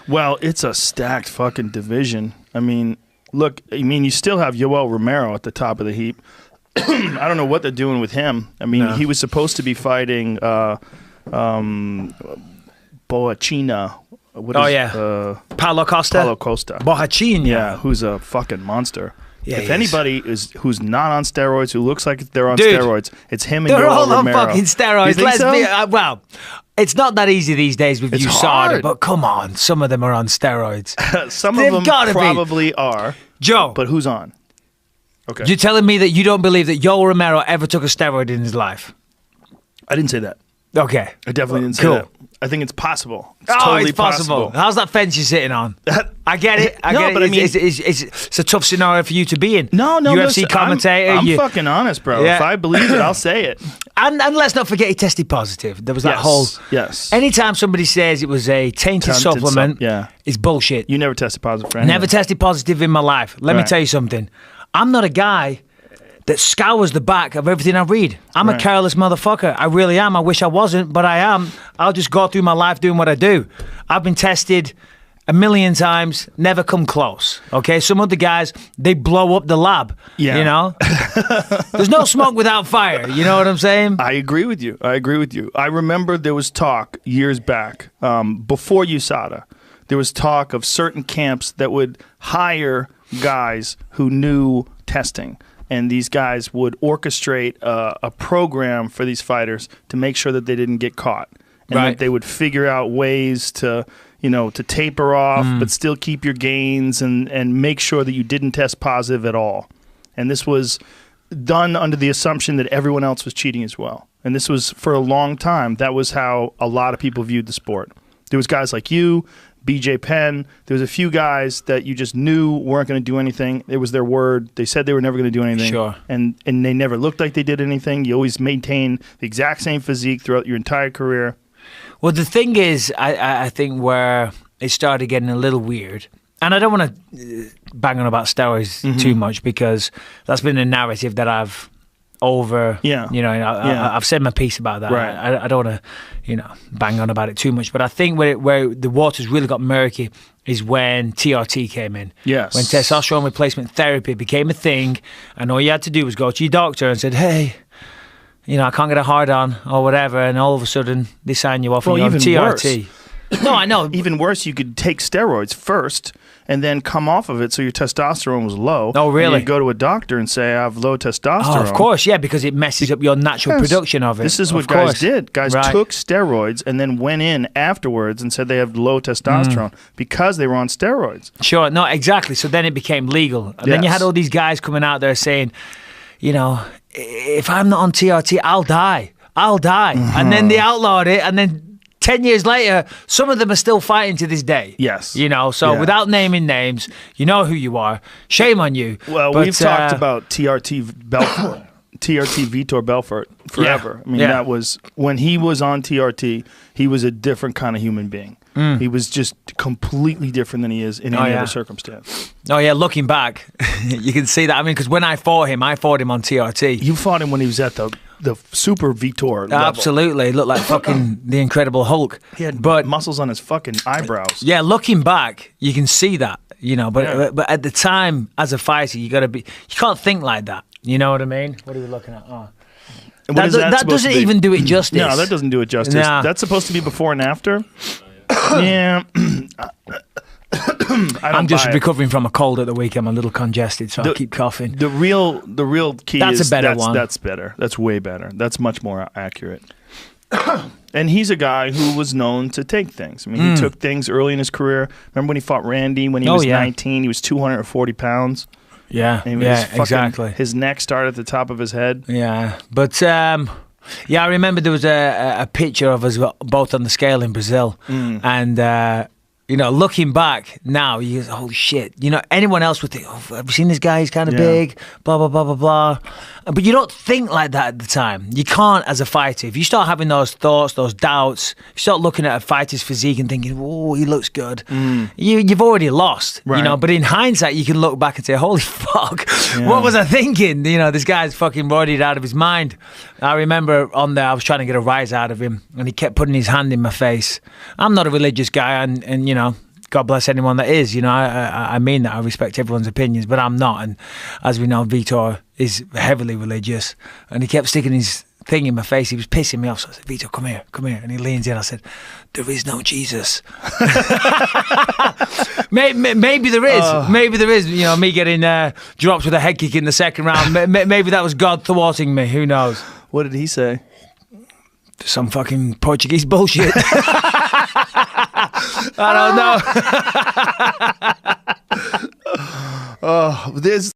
Well, it's a stacked fucking division. I mean, look, you still have Yoel Romero at the top of the heap. I don't know what they're doing with him. I mean, he was supposed to be fighting Boachina. Paulo Costa. Boachina. Yeah, who's a fucking monster. Yeah, if anybody who's not on steroids, who looks like they're on steroids, it's him and Yoel Romero. They're all on fucking steroids. You think so? Well, it's not that easy these days with it's USADA, hard. but come on, some of them are on steroids. Some of them probably are. Joe. But who's on? Okay. You're telling me that you don't believe that Yoel Romero ever took a steroid in his life? I didn't say that. Okay. I definitely didn't say that. I think it's possible. It's totally it's possible. How's that fence you're sitting on? I get it. I get it. But I mean, it's a tough scenario for you to be in. No, UFC listen, commentator. I'm fucking honest, bro. Yeah. If I believe it, I'll say it. And let's not forget he tested positive. There was that whole... Yes. Anytime somebody says it was a tainted supplement, it's bullshit. You never tested positive for anything. Never tested positive in my life. Let me tell you something. I'm not a guy that scours the back of everything I read. I'm a careless motherfucker. I really am. I wish I wasn't, but I am. I'll just go through my life doing what I do. I've been tested a million times, never come close. Okay? Some other guys, they blow up the lab. Yeah. You know? There's no smoke without fire. You know what I'm saying? I agree with you. I remember there was talk years back, before USADA, there was talk of certain camps that would hire guys who knew testing. And these guys would orchestrate a program for these fighters to make sure that they didn't get caught. And that they would figure out ways to, to taper off, but still keep your gains and make sure that you didn't test positive at all. And this was done under the assumption that everyone else was cheating as well. And this was, for a long time, that was how a lot of people viewed the sport. There was guys like you, BJ Penn. There was a few guys that you just knew weren't going to do anything. It was their word. They said they were never going to do anything. Sure. And they never looked like they did anything. You always maintain the exact same physique throughout your entire career. Well, the thing is, I think where it started getting a little weird, and I don't want to bang on about steroids too much because that's been a narrative that I've I've said my piece about that. Right. I don't want to, bang on about it too much. But I think where the waters really got murky is when TRT came in. Yes. When testosterone replacement therapy became a thing, and all you had to do was go to your doctor and said, hey, I can't get a hard on or whatever, and all of a sudden they sign you off and you're on TRT. Worse. No, I know. Even worse, you could take steroids first and then come off of it so your testosterone was low. Oh, really? And you go to a doctor and say, I have low testosterone. Oh, of course, yeah, because it messes up your natural production of it. This is what guys did. Guys took steroids and then went in afterwards and said they have low testosterone because they were on steroids. Sure, no, exactly. So then it became legal. And then you had all these guys coming out there saying, if I'm not on TRT, I'll die. I'll die. And then they outlawed it, and then 10 years later, some of them are still fighting to this day. Yes. So without naming names, you know who you are. Shame on you. Well, we've talked about TRT Belfort, TRT Vitor Belfort forever. I mean, that was, when he was on TRT, he was a different kind of human being. He was just completely different than he is in any other circumstance. Oh, yeah, looking back, you can see that. I mean, because when I fought him on TRT. You fought him when he was at the super Vitor level. Absolutely. He looked like fucking the Incredible Hulk. He had muscles on his fucking eyebrows. Yeah, looking back, you can see that, but at the time, as a fighter, you can't think like that. You know what I mean? What are we looking at? Oh. That doesn't even do it justice. No, that doesn't do it justice. Nah. That's supposed to be before and after. Yeah. I'm just recovering from a cold at the week. I'm a little congested, so I keep coughing. The real key is a better one. That's better. That's way better. That's much more accurate. And he's a guy who was known to take things. I mean, he took things early in his career. Remember when he fought Randy when he was 19? He was 240 pounds. Yeah, exactly. His neck started at the top of his head. Yeah, but I remember there was a picture of us both on the scale in Brazil, and looking back now, you go, holy shit. Anyone else would think, oh, have you seen this guy? He's kind of big, blah, blah, blah, blah, blah. But you don't think like that at the time. You can't as a fighter. If you start having those thoughts, those doubts, you start looking at a fighter's physique and thinking, oh, he looks good. You've already lost, But in hindsight, you can look back and say, holy fuck, what was I thinking? This guy's fucking roided out of his mind. I remember on there, I was trying to get a rise out of him, and he kept putting his hand in my face. I'm not a religious guy, and God bless anyone that is. You know, I mean that. I respect everyone's opinions, but I'm not. And as we know, Vitor is heavily religious, and he kept sticking his thing in my face. He was pissing me off. So I said, Vitor, come here. And he leans in. I said, there is no Jesus. Maybe there is. Maybe there is. You know, me getting dropped with a head kick in the second round. Maybe that was God thwarting me. Who knows? What did he say? Some fucking Portuguese bullshit. I don't know. There's